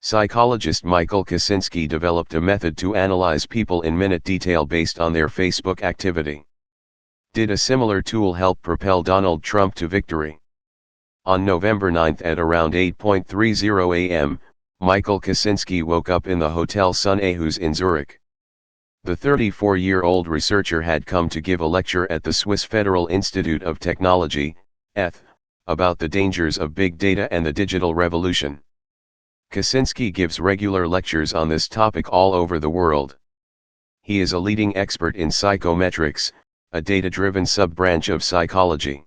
Psychologist Michael Kosinski developed a method to analyze people in minute detail based on their Facebook activity. Did a similar tool help propel Donald Trump to victory? On November 9 at around 8:30 a.m., Michael Kosinski woke up in the Hotel Sun Aarhus in Zurich. The 34-year-old researcher had come to give a lecture at the Swiss Federal Institute of Technology, ETH, about the dangers of big data and the digital revolution. Kosinski gives regular lectures on this topic all over the world. He is a leading expert in psychometrics, a data-driven sub-branch of psychology.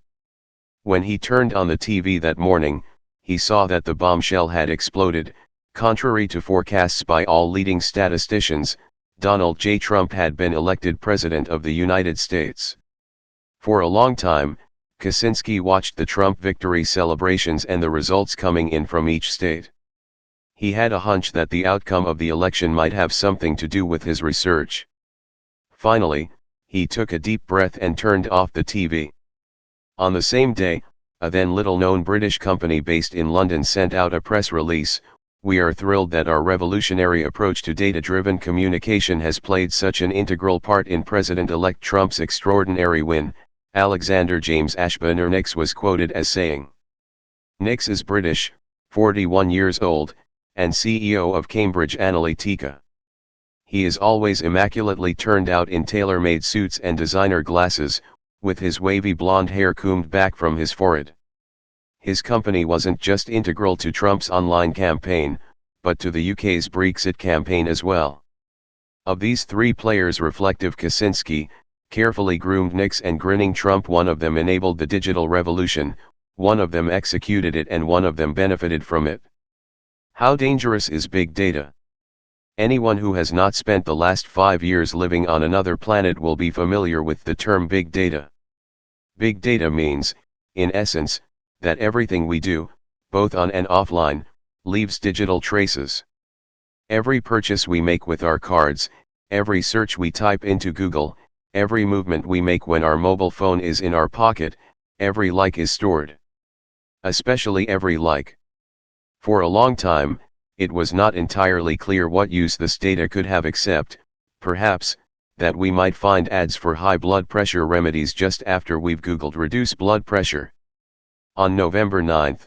When he turned on the TV that morning, he saw that the bombshell had exploded. Contrary to forecasts by all leading statisticians, Donald J. Trump had been elected President of the United States. For a long time, Kosinski watched the Trump victory celebrations and the results coming in from each state. He had a hunch that the outcome of the election might have something to do with his research. Finally, he took a deep breath and turned off the TV. On the same day, a then little-known British company based in London sent out a press release: "We are thrilled that our revolutionary approach to data-driven communication has played such an integral part in President-elect Trump's extraordinary win." Alexander James Ashburn Nix was quoted as saying. Nix is British, 41 years old, and CEO of Cambridge Analytica. He is always immaculately turned out in tailor-made suits and designer glasses, with his wavy blonde hair combed back from his forehead. His company wasn't just integral to Trump's online campaign, but to the UK's Brexit campaign as well. Of these three players, reflective Kosinski, carefully groomed Nix and grinning Trump, one of them enabled the digital revolution, one of them executed it, and one of them benefited from it. How dangerous is big data? Anyone who has not spent the last 5 years living on another planet will be familiar with the term big data. Big data means, in essence, that everything we do, both on and offline, leaves digital traces. Every purchase we make with our cards, every search we type into Google, every movement we make when our mobile phone is in our pocket, every like is stored. Especially every like. For a long time, it was not entirely clear what use this data could have, except, perhaps, that we might find ads for high blood pressure remedies just after we've Googled reduce blood pressure. On November 9,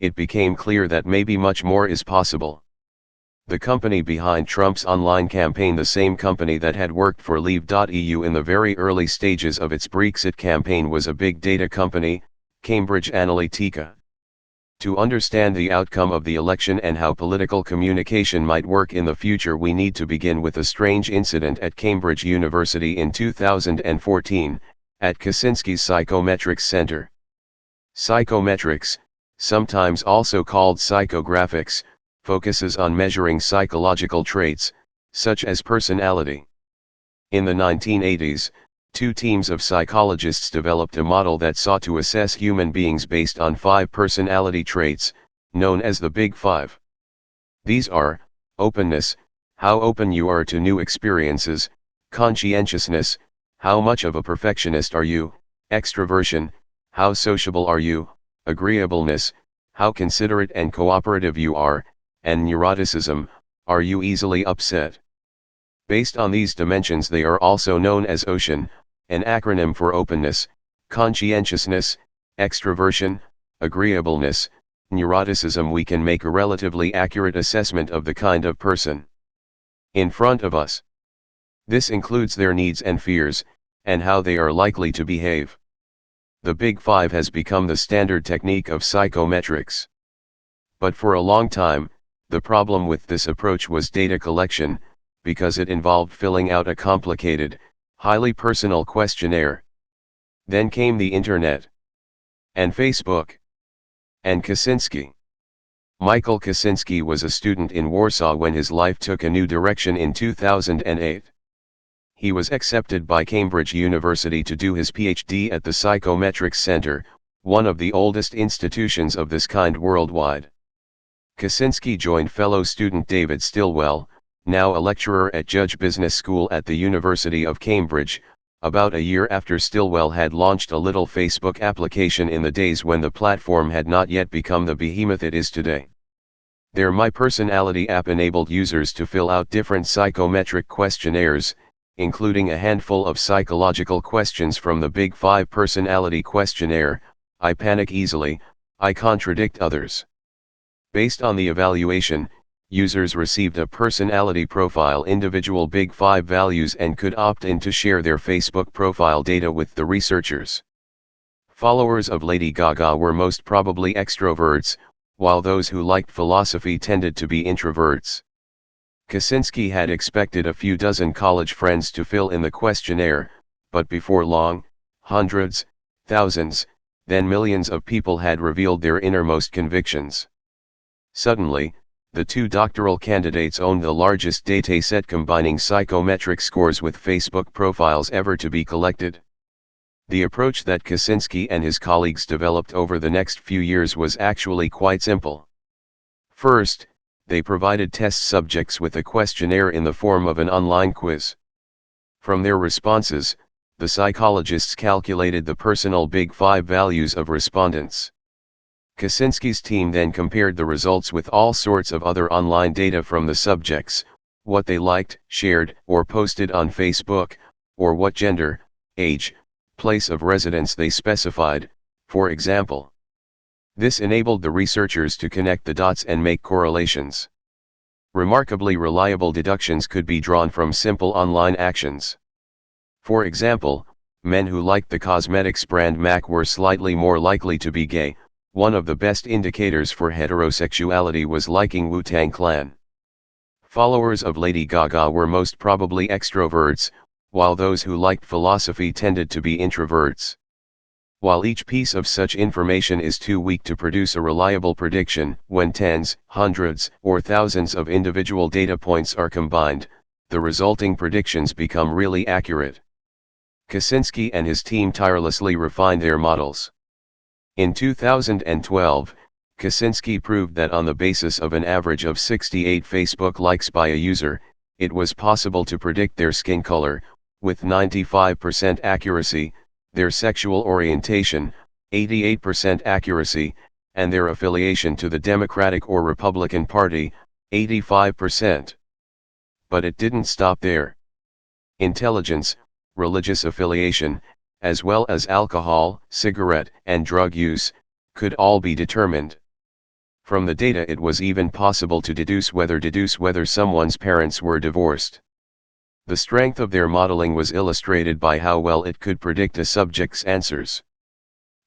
it became clear that maybe much more is possible. The company behind Trump's online campaign, the same company that had worked for Leave.eu in the very early stages of its Brexit campaign, was a big data company, Cambridge Analytica. To understand the outcome of the election and how political communication might work in the future, we need to begin with a strange incident at Cambridge University in 2014, at Kosinski's Psychometrics Center. Psychometrics, sometimes also called psychographics, focuses on measuring psychological traits, such as personality. In the 1980s, two teams of psychologists developed a model that sought to assess human beings based on 5 personality traits, known as the Big Five. These are: openness, how open you are to new experiences; conscientiousness, how much of a perfectionist are you; extroversion, how sociable are you; agreeableness, how considerate and cooperative you are; and neuroticism, are you easily upset. Based on these dimensions, they are also known as OCEAN, an acronym for openness, conscientiousness, extroversion, agreeableness, neuroticism. We can make a relatively accurate assessment of the kind of person in front of us. This includes their needs and fears, and how they are likely to behave. The Big Five has become the standard technique of psychometrics. But for a long time, the problem with this approach was data collection, because it involved filling out a complicated, highly personal questionnaire. Then came the internet. And Facebook. And Kosinski. Michael Kosinski was a student in Warsaw when his life took a new direction in 2008. He was accepted by Cambridge University to do his PhD at the Psychometrics Center, one of the oldest institutions of this kind worldwide. Kosinski joined fellow student David Stilwell, now a lecturer at Judge Business School at the University of Cambridge, about a year after Stilwell had launched a little Facebook application in the days when the platform had not yet become the behemoth it is today. Their My Personality app enabled users to fill out different psychometric questionnaires, including a handful of psychological questions from the Big Five personality questionnaire: I panic easily, I contradict others. Based on the evaluation, users received a personality profile, individual Big Five values, and could opt in to share their Facebook profile data with the researchers. Followers of Lady Gaga were most probably extroverts, while those who liked philosophy tended to be introverts. Kaczynski had expected a few dozen college friends to fill in the questionnaire, but before long, hundreds, thousands, then millions of people had revealed their innermost convictions. Suddenly, the two doctoral candidates owned the largest dataset combining psychometric scores with Facebook profiles ever to be collected. The approach that Kaczynski and his colleagues developed over the next few years was actually quite simple. First, they provided test subjects with a questionnaire in the form of an online quiz. From their responses, the psychologists calculated the personal Big Five values of respondents. Kaczynski's team then compared the results with all sorts of other online data from the subjects: what they liked, shared, or posted on Facebook, or what gender, age, place of residence they specified, for example. This enabled the researchers to connect the dots and make correlations. Remarkably reliable deductions could be drawn from simple online actions. For example, men who liked the cosmetics brand MAC were slightly more likely to be gay. One of the best indicators for heterosexuality was liking Wu-Tang Clan. Followers of Lady Gaga were most probably extroverts, while those who liked philosophy tended to be introverts. While each piece of such information is too weak to produce a reliable prediction, when tens, hundreds, or thousands of individual data points are combined, the resulting predictions become really accurate. Kaczynski and his team tirelessly refined their models. In 2012, Kaczynski proved that on the basis of an average of 68 Facebook likes by a user, it was possible to predict their skin color, with 95% accuracy, their sexual orientation, 88% accuracy, and their affiliation to the Democratic or Republican Party, 85%. But it didn't stop there. Intelligence, religious affiliation, as well as alcohol, cigarette, and drug use, could all be determined. From the data it was even possible to deduce whether someone's parents were divorced. The strength of their modeling was illustrated by how well it could predict a subject's answers.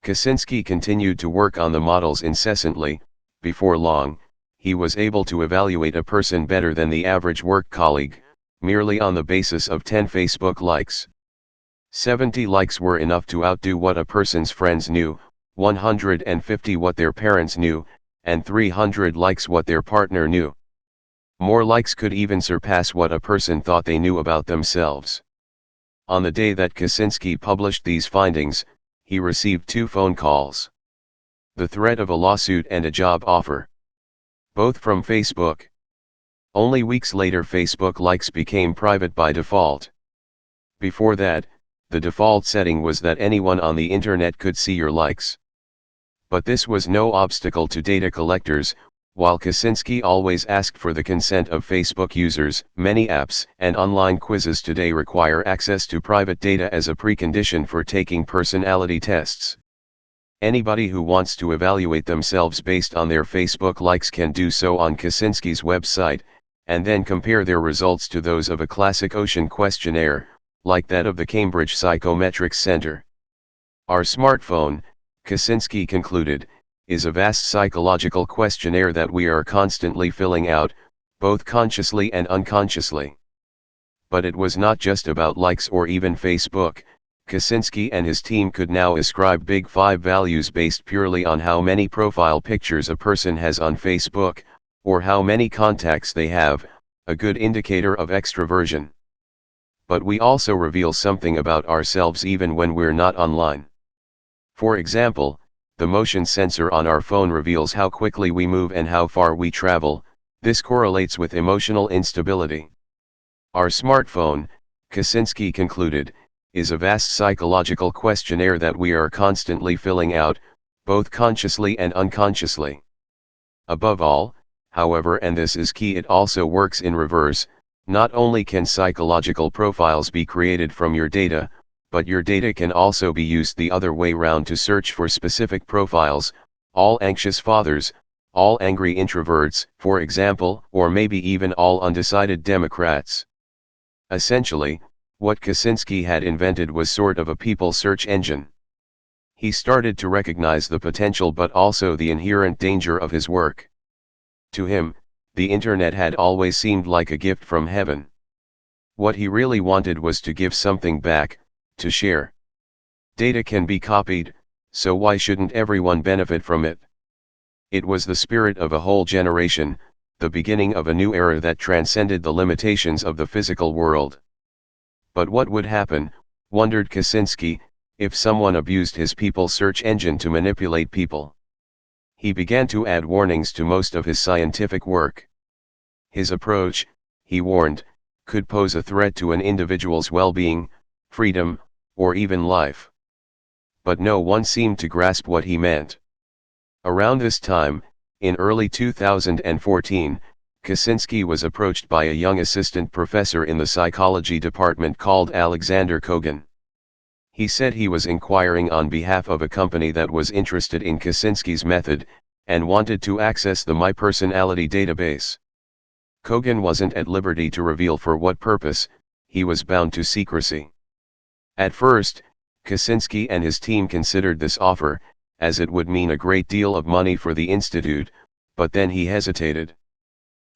Kaczynski continued to work on the models incessantly. Before long, he was able to evaluate a person better than the average work colleague, merely on the basis of 10 Facebook likes. 70 likes were enough to outdo what a person's friends knew, 150 what their parents knew, and 300 likes what their partner knew. More likes could even surpass what a person thought they knew about themselves. On the day that Kaczynski published these findings, he received 2 phone calls. The threat of a lawsuit and a job offer. Both from Facebook. Only weeks later Facebook likes became private by default. Before that, the default setting was that anyone on the internet could see your likes. But this was no obstacle to data collectors. While Kaczynski always asked for the consent of Facebook users, many apps and online quizzes today require access to private data as a precondition for taking personality tests. Anybody who wants to evaluate themselves based on their Facebook likes can do so on Kaczynski's website, and then compare their results to those of a classic ocean questionnaire, like that of the Cambridge Psychometrics Center. Our smartphone, Kaczynski concluded, is a vast psychological questionnaire that we are constantly filling out, both consciously and unconsciously. But it was not just about likes or even Facebook. Kaczynski and his team could now ascribe Big Five values based purely on how many profile pictures a person has on Facebook, or how many contacts they have, a good indicator of extroversion. But we also reveal something about ourselves even when we're not online. For example, the motion sensor on our phone reveals how quickly we move and how far we travel. This correlates with emotional instability. Our smartphone, Kaczynski concluded, is a vast psychological questionnaire that we are constantly filling out, both consciously and unconsciously. Above all, however, and this is key, it also works in reverse. Not only can psychological profiles be created from your data, but your data can also be used the other way round to search for specific profiles, all anxious fathers, all angry introverts, for example, or maybe even all undecided Democrats. Essentially, what Kaczynski had invented was sort of a people search engine. He started to recognize the potential but also the inherent danger of his work. To him, the internet had always seemed like a gift from heaven. What he really wanted was to give something back, to share. Data can be copied, so why shouldn't everyone benefit from it? It was the spirit of a whole generation, the beginning of a new era that transcended the limitations of the physical world. But what would happen, wondered Kaczynski, if someone abused his people search engine to manipulate people? He began to add warnings to most of his scientific work. His approach, he warned, could pose a threat to an individual's well-being, freedom, or even life. But no one seemed to grasp what he meant. Around this time, in early 2014, Kaczynski was approached by a young assistant professor in the psychology department called Alexander Kogan. He said he was inquiring on behalf of a company that was interested in Kaczynski's method, and wanted to access the My Personality database. Kogan wasn't at liberty to reveal for what purpose, he was bound to secrecy. At first, Kaczynski and his team considered this offer, as it would mean a great deal of money for the institute, but then he hesitated.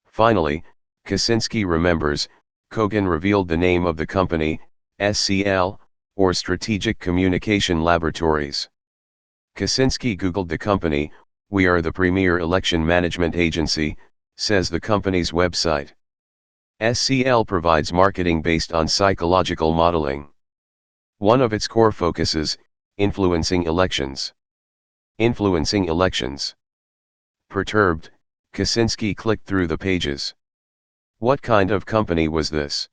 Finally, Kaczynski remembers, Kogan revealed the name of the company, SCL, or Strategic Communication Laboratories. Kaczynski Googled the company. "We are the premier election management agency," says the company's website. SCL provides marketing based on psychological modeling. One of its core focuses, influencing elections. Influencing elections. Perturbed, Kaczynski clicked through the pages. What kind of company was this?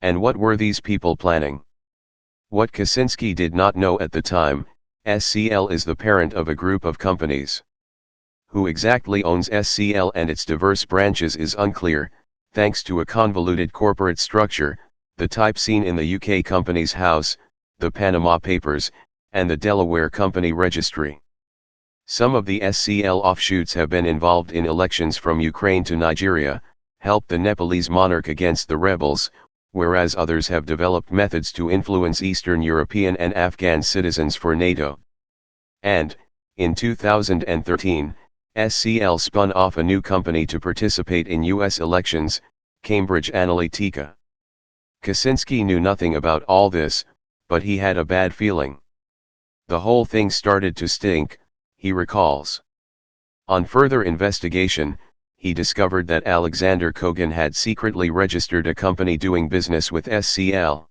And what were these people planning? What Kaczynski did not know at the time, SCL is the parent of a group of companies. Who exactly owns SCL and its diverse branches is unclear, thanks to a convoluted corporate structure, the type seen in the UK Companies House, the Panama Papers, and the Delaware Company Registry. Some of the SCL offshoots have been involved in elections from Ukraine to Nigeria, helped the Nepalese monarch against the rebels, whereas others have developed methods to influence Eastern European and Afghan citizens for NATO. And, in 2013, SCL spun off a new company to participate in US elections, Cambridge Analytica. Kaczynski knew nothing about all this, but he had a bad feeling. The whole thing started to stink, he recalls. On further investigation, he discovered that Alexander Kogan had secretly registered a company doing business with SCL.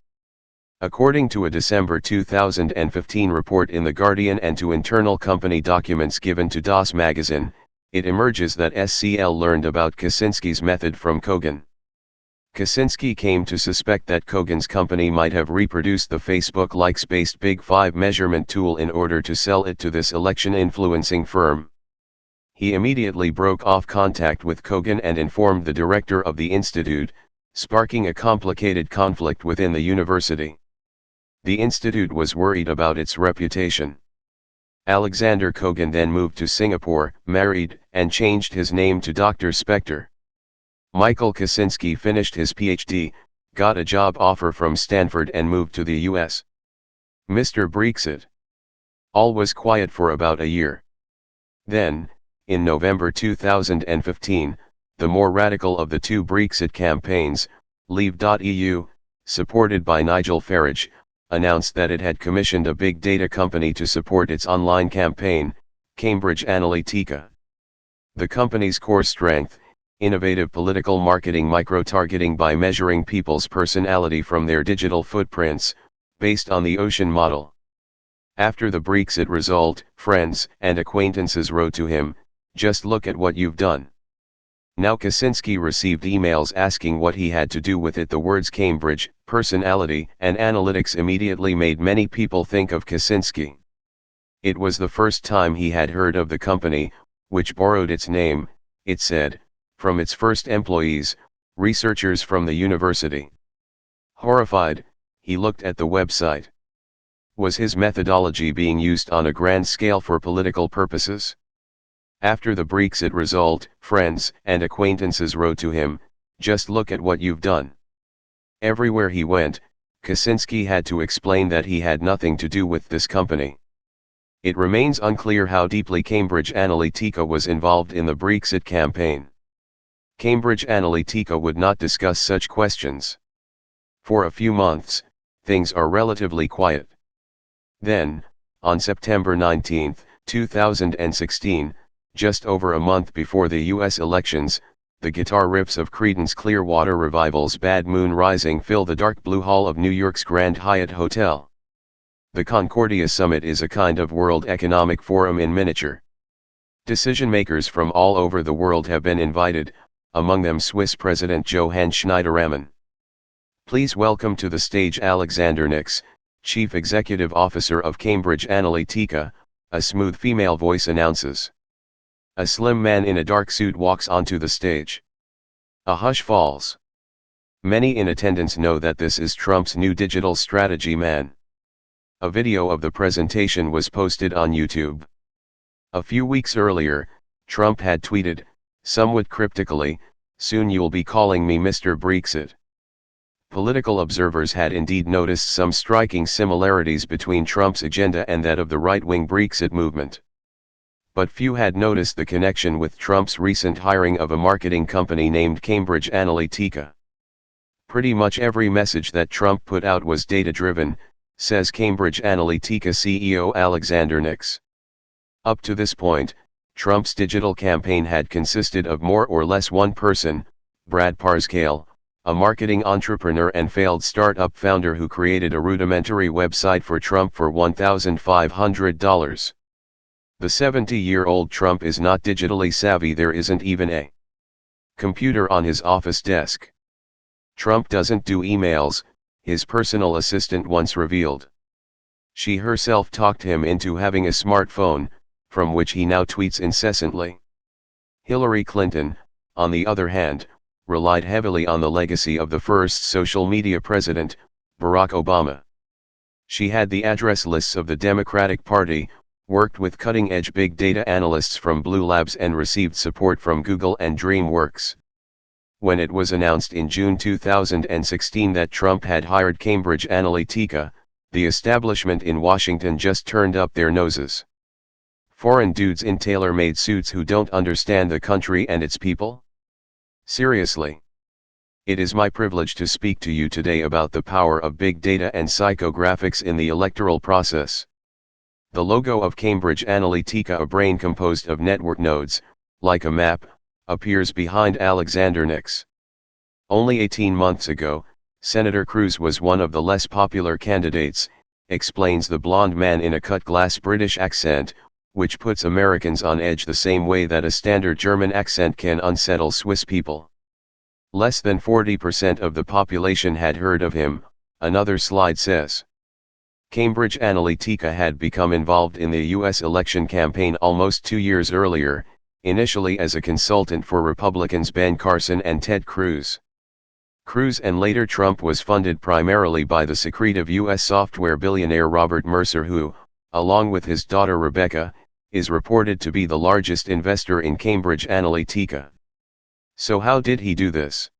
According to a December 2015 report in The Guardian and to internal company documents given to DOS magazine, it emerges that SCL learned about Kaczynski's method from Kogan. Kaczynski came to suspect that Kogan's company might have reproduced the Facebook likes-based Big 5 measurement tool in order to sell it to this election-influencing firm. He immediately broke off contact with Kogan and informed the director of the institute, sparking a complicated conflict within the university. The institute was worried about its reputation. Alexander Kogan then moved to Singapore, married, and changed his name to Dr. Spector. Michael Kaczynski finished his PhD, got a job offer from Stanford and moved to the US. Mr. Brexit. All was quiet for about a year. Then, in November 2015, the more radical of the two Brexit campaigns, Leave.eu, supported by Nigel Farage, announced that it had commissioned a big data company to support its online campaign, Cambridge Analytica. The company's core strength, innovative political marketing micro-targeting by measuring people's personality from their digital footprints, based on the Ocean model. After the Brexit result, friends and acquaintances wrote to him, "Just look at what you've done." Now Kaczynski received emails asking what he had to do with it. The words Cambridge, personality, and analytics immediately made many people think of Kaczynski. It was the first time he had heard of the company, which borrowed its name, it said, from its first employees, researchers from the university. Horrified, he looked at the website. Was his methodology being used on a grand scale for political purposes? After the Brexit result, friends and acquaintances wrote to him, "Just look at what you've done." Everywhere he went, Kaczynski had to explain that he had nothing to do with this company. It remains unclear how deeply Cambridge Analytica was involved in the Brexit campaign. Cambridge Analytica would not discuss such questions. For a few months, things are relatively quiet. Then, on September 19, 2016, just over a month before the US elections, the guitar riffs of Creedence Clearwater Revival's Bad Moon Rising fill the dark blue hall of New York's Grand Hyatt Hotel. The Concordia Summit is a kind of World Economic Forum in miniature. Decision-makers from all over the world have been invited, among them Swiss President Johann Schneider-Ammann. Please welcome to the stage Alexander Nix, Chief Executive Officer of Cambridge Analytica, a smooth female voice announces. A slim man in a dark suit walks onto the stage. A hush falls. Many in attendance know that this is Trump's new digital strategy man. A video of the presentation was posted on YouTube. A few weeks earlier, Trump had tweeted, somewhat cryptically, "Soon you'll be calling me Mr. Brexit." Political observers had indeed noticed some striking similarities between Trump's agenda and that of the right-wing Brexit movement. But few had noticed the connection with Trump's recent hiring of a marketing company named Cambridge Analytica. Pretty much every message that Trump put out was data-driven, says Cambridge Analytica CEO Alexander Nix. Up to this point, Trump's digital campaign had consisted of more or less one person, Brad Parscale, a marketing entrepreneur and failed startup founder who created a rudimentary website for Trump for $1,500. The 70-year-old Trump is not digitally savvy. There isn't even a computer on his office desk. Trump doesn't do emails, his personal assistant once revealed. She herself talked him into having a smartphone, from which he now tweets incessantly. Hillary Clinton, on the other hand, relied heavily on the legacy of the first social media president, Barack Obama. She had the address lists of the Democratic Party, worked with cutting-edge big data analysts from Blue Labs and received support from Google and DreamWorks. When it was announced in June 2016 that Trump had hired Cambridge Analytica, the establishment in Washington just turned up their noses. Foreign dudes in tailor-made suits who don't understand the country and its people? Seriously. It is my privilege to speak to you today about the power of big data and psychographics in the electoral process. The logo of Cambridge Analytica, a brain composed of network nodes, like a map, appears behind Alexander Nix. Only 18 months ago, Senator Cruz was one of the less popular candidates, explains the blonde man in a cut-glass British accent, which puts Americans on edge the same way that a standard German accent can unsettle Swiss people. Less than 40% of the population had heard of him, another slide says. Cambridge Analytica had become involved in the U.S. election campaign almost 2 years earlier, initially as a consultant for Republicans Ben Carson and Ted Cruz. Cruz and later Trump was funded primarily by the secretive U.S. software billionaire Robert Mercer who, along with his daughter Rebecca, is reported to be the largest investor in Cambridge Analytica. So how did he do this?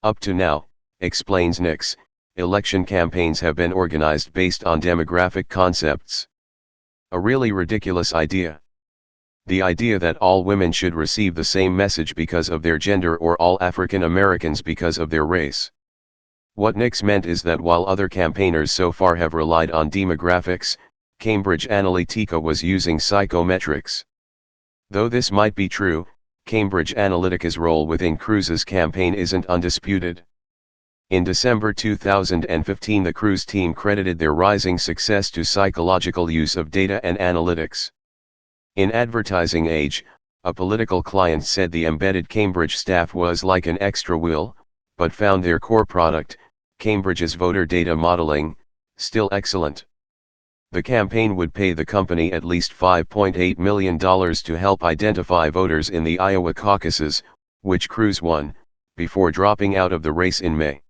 Up to now, explains Nix, election campaigns have been organized based on demographic concepts. A really ridiculous idea. The idea that all women should receive the same message because of their gender or all African Americans because of their race. What Nix meant is that while other campaigners so far have relied on demographics, Cambridge Analytica was using psychometrics. Though this might be true, Cambridge Analytica's role within Cruz's campaign isn't undisputed. In December 2015, the Cruz team credited their rising success to psychological use of data and analytics. In Advertising Age, a political client said the embedded Cambridge staff was like an extra wheel, but found their core product, Cambridge's voter data modeling, still excellent. The campaign would pay the company at least $5.8 million to help identify voters in the Iowa caucuses, which cruise won, before dropping out of the race in May.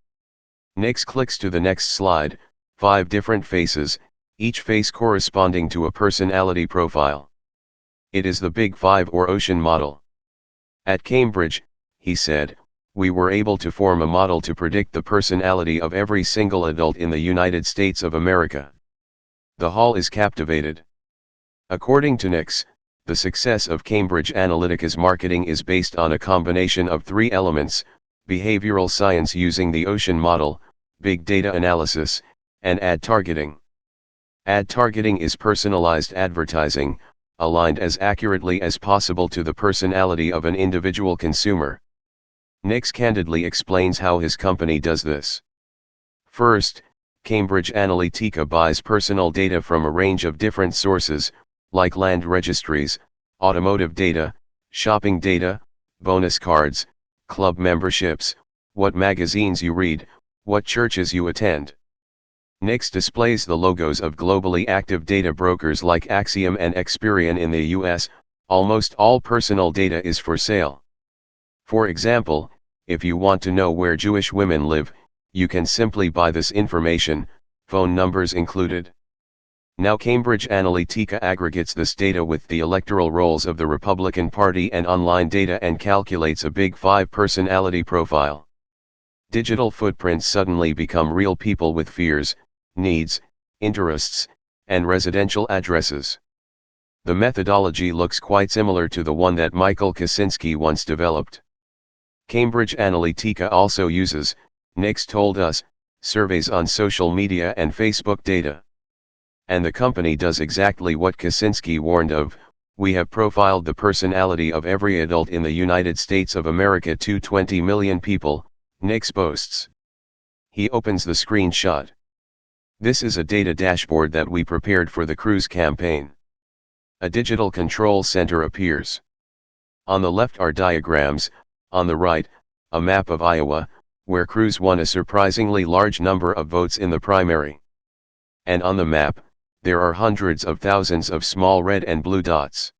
Nix clicks to the next slide, 5 different faces, each face corresponding to a personality profile. It is the Big Five or Ocean model. At Cambridge, he said, we were able to form a model to predict the personality of every single adult in the United States of America. The hall is captivated. According to Nix, the success of Cambridge Analytica's marketing is based on a combination of 3 elements: behavioral science using the Ocean model, big data analysis, and ad targeting. Ad targeting is personalized advertising, aligned as accurately as possible to the personality of an individual consumer. Nix candidly explains how his company does this. First, Cambridge Analytica buys personal data from a range of different sources, like land registries, automotive data, shopping data, bonus cards, club memberships, what magazines you read, what churches you attend. Nix displays the logos of globally active data brokers like Axiom and Experian in the US. Almost all personal data is for sale. For example, if you want to know where Jewish women live, you can simply buy this information, phone numbers included. Now Cambridge Analytica aggregates this data with the electoral rolls of the Republican Party and online data and calculates a Big Five personality profile. Digital footprints suddenly become real people with fears, needs, interests, and residential addresses. The methodology looks quite similar to the one that Michael Kosinski once developed. Cambridge Analytica also uses, Nix told us, surveys on social media and Facebook data. And the company does exactly what Kosinski warned of: we have profiled the personality of every adult in the United States of America to 20 million people, Nix boasts. He opens the screenshot. This is a data dashboard that we prepared for the cruise campaign. A digital control center appears. On the left are diagrams, on the right, a map of Iowa, where Cruz won a surprisingly large number of votes in the primary. And on the map, there are hundreds of thousands of small red and blue dots.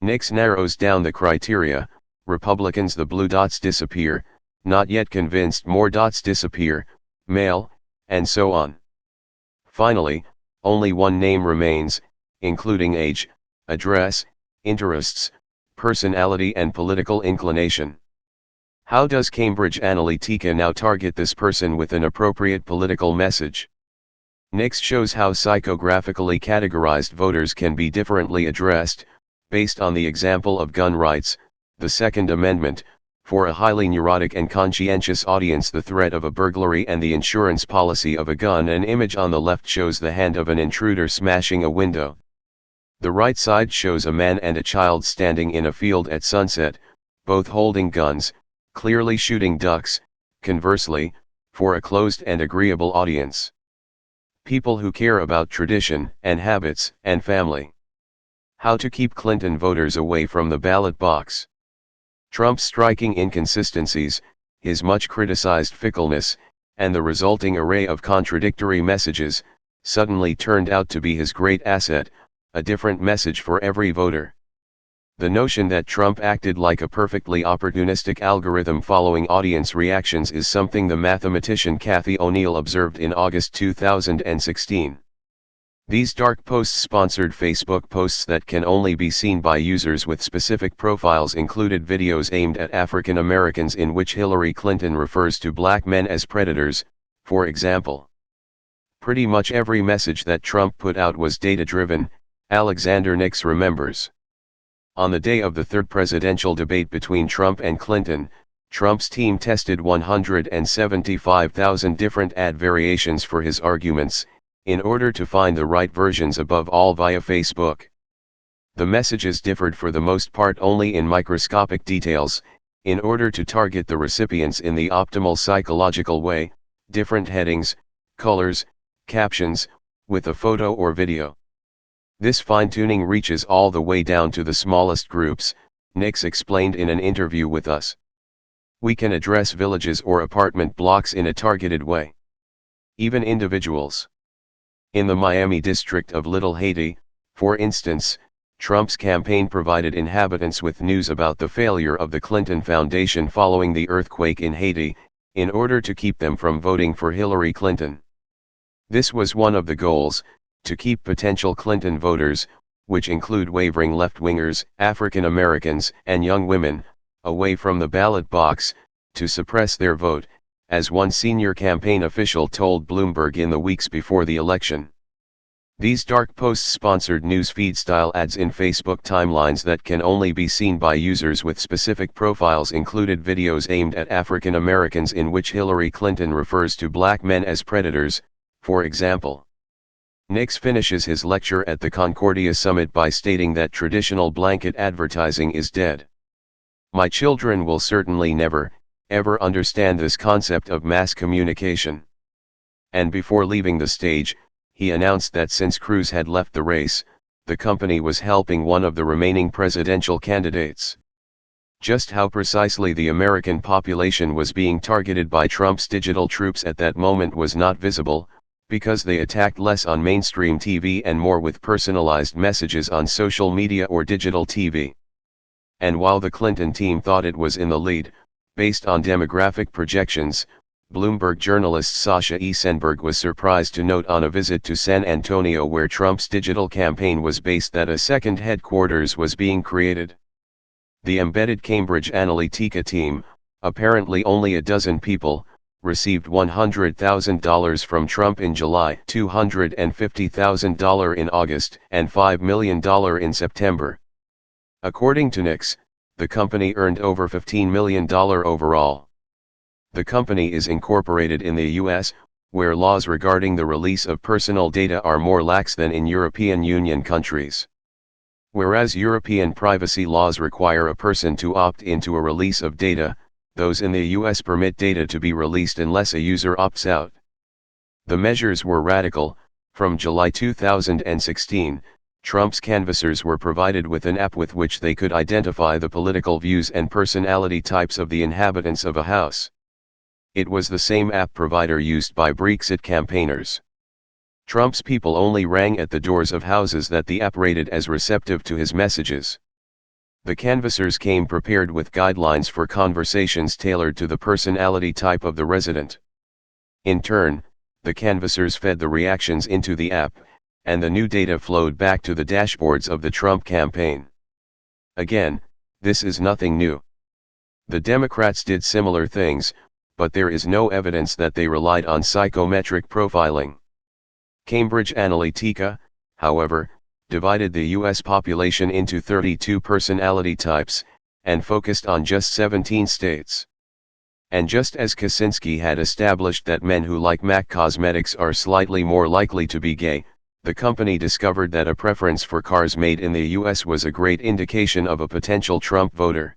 Nix narrows down the criteria: Republicans, the blue dots disappear; not yet convinced, more dots disappear; male, and so on. Finally, only one name remains, including age, address, interests, personality and political inclination. How does Cambridge Analytica now target this person with an appropriate political message? Nix shows how psychographically categorized voters can be differently addressed, based on the example of gun rights, the Second Amendment. For a highly neurotic and conscientious audience, the threat of a burglary and the insurance policy of a gun. An image on the left shows the hand of an intruder smashing a window. The right side shows a man and a child standing in a field at sunset, both holding guns, clearly shooting ducks. Conversely, for a closed and agreeable audience, people who care about tradition and habits and family. How to keep Clinton voters away from the ballot box. Trump's striking inconsistencies, his much criticized fickleness, and the resulting array of contradictory messages, suddenly turned out to be his great asset: a different message for every voter. The notion that Trump acted like a perfectly opportunistic algorithm following audience reactions is something the mathematician Cathy O'Neil observed in August 2016. These dark posts, sponsored Facebook posts that can only be seen by users with specific profiles, included videos aimed at African Americans in which Hillary Clinton refers to black men as predators, for example. Pretty much every message that Trump put out was data-driven, Alexander Nix remembers. On the day of the third presidential debate between Trump and Clinton, Trump's team tested 175,000 different ad variations for his arguments, in order to find the right versions, above all via Facebook. The messages differed for the most part only in microscopic details, in order to target the recipients in the optimal psychological way: different headings, colors, captions, with a photo or video. This fine-tuning reaches all the way down to the smallest groups, Nix explained in an interview with us. We can address villages or apartment blocks in a targeted way. Even individuals. In the Miami district of Little Haiti, for instance, Trump's campaign provided inhabitants with news about the failure of the Clinton Foundation following the earthquake in Haiti, in order to keep them from voting for Hillary Clinton. This was one of the goals, to keep potential Clinton voters, which include wavering left-wingers, African Americans, and young women, away from the ballot box, to suppress their vote, as one senior campaign official told Bloomberg in the weeks before the election. These dark posts sponsored newsfeed-style ads in Facebook timelines that can only be seen by users with specific profiles included videos aimed at African Americans in which Hillary Clinton refers to black men as predators, for example. Nix finishes his lecture at the Concordia Summit by stating that traditional blanket advertising is dead. My children will certainly never, ever understand this concept of mass communication. And before leaving the stage, he announced that since Cruz had left the race, the company was helping one of the remaining presidential candidates. Just how precisely the American population was being targeted by Trump's digital troops at that moment was not visible, because they attacked less on mainstream TV and more with personalized messages on social media or digital TV. And while the Clinton team thought it was in the lead, based on demographic projections, Bloomberg journalist Sasha Eisenberg was surprised to note on a visit to San Antonio where Trump's digital campaign was based that a second headquarters was being created. The embedded Cambridge Analytica team, apparently only a dozen people, received $100,000 from Trump in July, $250,000 in August, and $5 million in September. According to Nix, the company earned over $15 million overall. The company is incorporated in the US, where laws regarding the release of personal data are more lax than in European Union countries. Whereas European privacy laws require a person to opt into a release of data, those in the US permit data to be released unless a user opts out. The measures were radical. From July 2016, Trump's canvassers were provided with an app with which they could identify the political views and personality types of the inhabitants of a house. It was the same app provider used by Brexit campaigners. Trump's people only rang at the doors of houses that the app rated as receptive to his messages. The canvassers came prepared with guidelines for conversations tailored to the personality type of the resident. In turn, the canvassers fed the reactions into the app, and the new data flowed back to the dashboards of the Trump campaign. Again, this is nothing new. The Democrats did similar things, but there is no evidence that they relied on psychometric profiling. Cambridge Analytica, however, divided the US population into 32 personality types, and focused on just 17 states. And just as Kaczynski had established that men who like MAC cosmetics are slightly more likely to be gay, the company discovered that a preference for cars made in the US was a great indication of a potential Trump voter.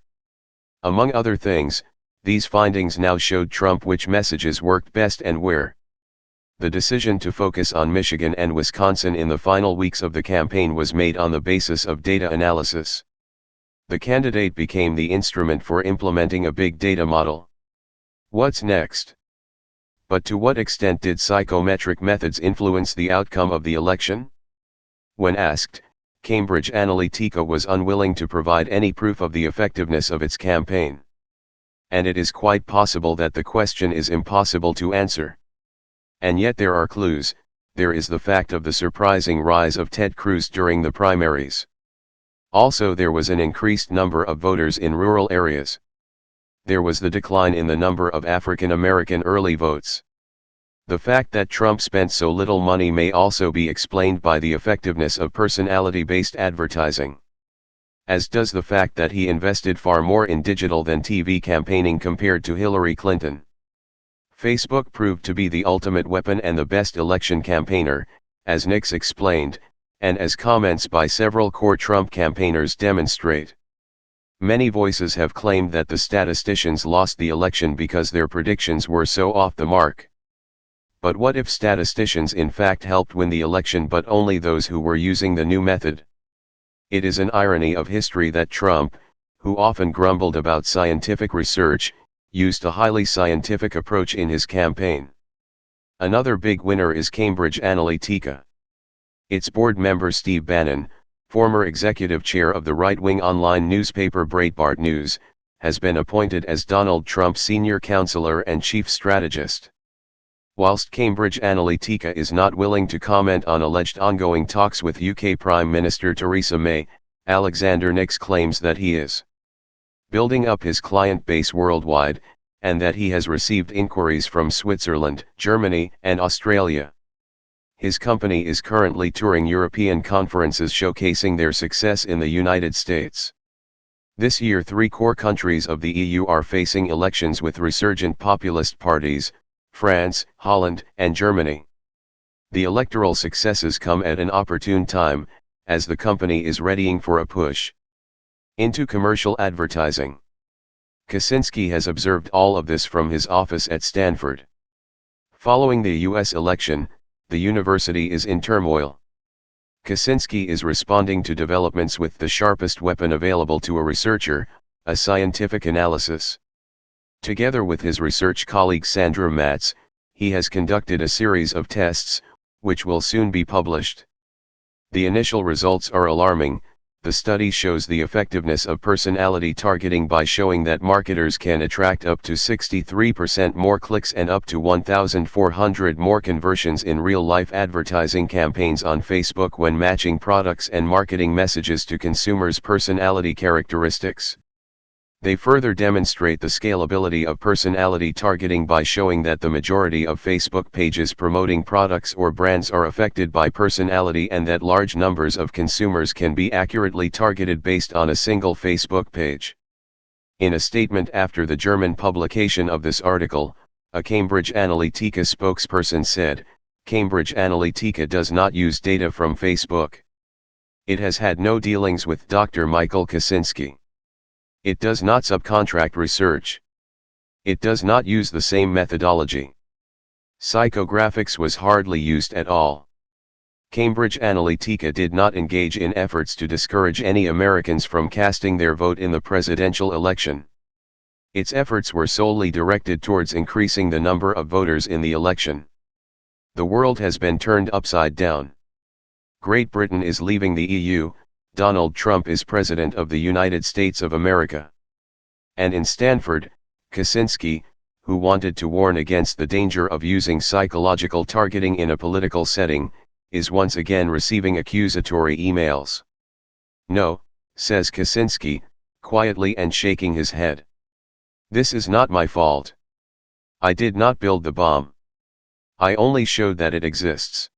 Among other things, these findings now showed Trump which messages worked best and where. The decision to focus on Michigan and Wisconsin in the final weeks of the campaign was made on the basis of data analysis. The candidate became the instrument for implementing a big data model. What's next? But to what extent did psychometric methods influence the outcome of the election? When asked, Cambridge Analytica was unwilling to provide any proof of the effectiveness of its campaign. And it is quite possible that the question is impossible to answer. And yet there are clues. There is the fact of the surprising rise of Ted Cruz during the primaries. Also there was an increased number of voters in rural areas. There was the decline in the number of African American early votes. The fact that Trump spent so little money may also be explained by the effectiveness of personality-based advertising. As does the fact that he invested far more in digital than TV campaigning compared to Hillary Clinton. Facebook proved to be the ultimate weapon and the best election campaigner, as Nix explained, and as comments by several core Trump campaigners demonstrate. Many voices have claimed that the statisticians lost the election because their predictions were so off the mark. But what if statisticians in fact helped win the election but only those who were using the new method? It is an irony of history that Trump, who often grumbled about scientific research, used a highly scientific approach in his campaign. Another big winner is Cambridge Analytica. Its board member Steve Bannon, former executive chair of the right-wing online newspaper Breitbart News, has been appointed as Donald Trump's senior counselor and chief strategist. Whilst Cambridge Analytica is not willing to comment on alleged ongoing talks with UK Prime Minister Theresa May, Alexander Nix claims that he is building up his client base worldwide, and that he has received inquiries from Switzerland, Germany, and Australia. His company is currently touring European conferences showcasing their success in the United States. This year 3 core countries of the EU are facing elections with resurgent populist parties: France, Holland, and Germany. The electoral successes come at an opportune time, as the company is readying for a push into commercial advertising. Kaczynski has observed all of this from his office at Stanford. Following the US election, the university is in turmoil. Kaczynski is responding to developments with the sharpest weapon available to a researcher: a scientific analysis. Together with his research colleague Sandra Matz, he has conducted a series of tests, which will soon be published. The initial results are alarming. The study shows the effectiveness of personality targeting by showing that marketers can attract up to 63% more clicks and up to 1,400 more conversions in real-life advertising campaigns on Facebook when matching products and marketing messages to consumers' personality characteristics. They further demonstrate the scalability of personality targeting by showing that the majority of Facebook pages promoting products or brands are affected by personality, and that large numbers of consumers can be accurately targeted based on a single Facebook page. In a statement after the German publication of this article, a Cambridge Analytica spokesperson said, "Cambridge Analytica does not use data from Facebook. It has had no dealings with Dr. Michael Kaczynski. It does not subcontract research. It does not use the same methodology. Psychographics was hardly used at all. Cambridge Analytica did not engage in efforts to discourage any Americans from casting their vote in the presidential election. Its efforts were solely directed towards increasing the number of voters in the election. The world has been turned upside down. Great Britain is leaving the EU. Donald Trump is President of the United States of America." And in Stanford, Kaczynski, who wanted to warn against the danger of using psychological targeting in a political setting, is once again receiving accusatory emails. "No," says Kaczynski, quietly and shaking his head. "This is not my fault. I did not build the bomb. I only showed that it exists."